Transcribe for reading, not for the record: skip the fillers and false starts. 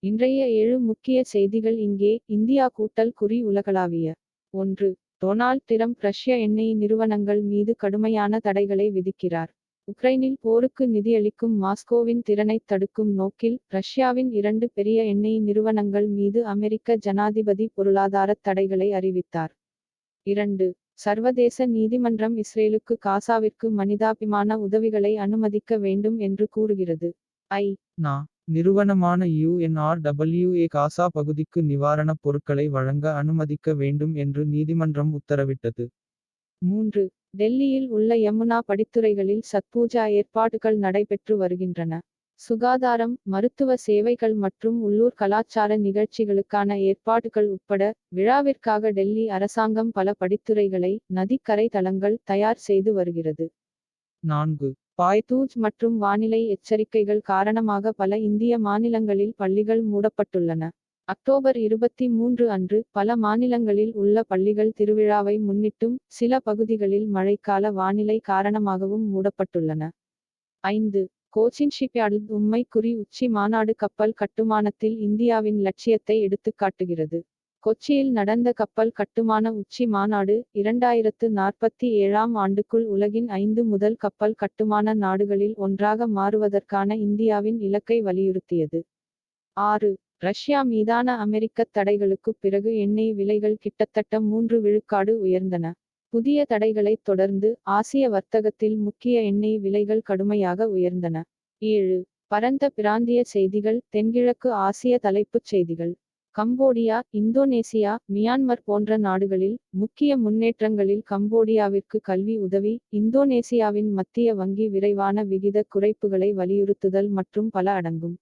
இன்றைய 7 முக்கிய செய்திகள் இங்கே. இந்தியா கூட்டல் குறி உலகளாவிய. 1. டொனால்ட் டிரம்ப் ரஷ்ய எண்ணெய் நிறுவனங்கள் மீது கடுமையான தடைகளை விதிக்கிறார். உக்ரைனில் போருக்கு நிதியளிக்கும் மாஸ்கோவின் திறனைத் தடுக்கும் நோக்கில் ரஷ்யாவின் 2 பெரிய எண்ணெய் நிறுவனங்கள் மீது அமெரிக்க ஜனாதிபதி பொருளாதாரத் தடைகளை அறிவித்தார். 2. சர்வதேச நீதிமன்றம் இஸ்ரேலுக்கு காசாவிற்கு மனிதாபிமான உதவிகளை அனுமதிக்க வேண்டும் என்று கூறுகிறது. நா. நிறுவனமான UNRWA காசா பகுதிக்கு நிவாரணப் பொருட்களை வழங்க அனுமதிக்க வேண்டும் என்று நீதிமன்றம் உத்தரவிட்டது. 3. டெல்லியில் உள்ள யமுனா படித்துறைகளில் சத்பூஜா ஏற்பாடுகள் நடைபெற்று வருகின்றன. சுகாதாரம், மருத்துவ சேவைகள் மற்றும் உள்ளூர் கலாச்சார நிகழ்ச்சிகளுக்கான ஏற்பாடுகள் உட்பட விழாவிற்காக டெல்லி அரசாங்கம் பல படித்துறைகளை நதிக்கரை தளங்கள் தயார் செய்து வருகிறது. 4. பாய்தூஜ் மற்றும் வானிலை எச்சரிக்கைகள் காரணமாக பல இந்திய மாநிலங்களில் பள்ளிகள் மூடப்பட்டுள்ளன. அக்டோபர் 23 அன்று பல மாநிலங்களில் உள்ள பள்ளிகள் திருவிழாவை முன்னிட்டும் சில பகுதிகளில் மழைக்கால வானிலை காரணமாகவும் மூடப்பட்டுள்ளன. 5. கோச்சின் ஷிப்யார்ட் உண்மை குறி உச்சி மாநாடு கப்பல் கட்டுமானத்தில் இந்தியாவின் லட்சியத்தை எடுத்துக்காட்டுகிறது. கொச்சியில் நடந்த கப்பல் கட்டுமான உச்சி மாநாடு 2047ஆம் ஆண்டுக்குள் உலகின் 5 முதல் கப்பல் கட்டுமான நாடுகளில் ஒன்றாக மாறுவதற்கான இந்தியாவின் இலக்கை வலியுறுத்தியது. 6. ரஷ்யா மீதான அமெரிக்கத் தடைகளுக்குப் பிறகு எண்ணெய் விலைகள் கிட்டத்தட்ட 3 விழுக்காடு உயர்ந்தன. புதிய தடைகளைத் தொடர்ந்து ஆசிய வர்த்தகத்தில் முக்கிய எண்ணெய் விலைகள் கடுமையாக உயர்ந்தன. 7. பரந்த பிராந்திய செய்திகள். தென்கிழக்கு ஆசிய தலைப்புச் செய்திகள். கம்போடியா, இந்தோனேசியா, மியான்மர் போன்ற நாடுகளில் முக்கிய முன்னேற்றங்களில் கம்போடியாவிற்கு கல்வி உதவி, இந்தோனேசியாவின் மத்திய வங்கி விரைவான விகித குறைப்புகளை வலியுறுத்துதல் மற்றும் பல அடங்கும்.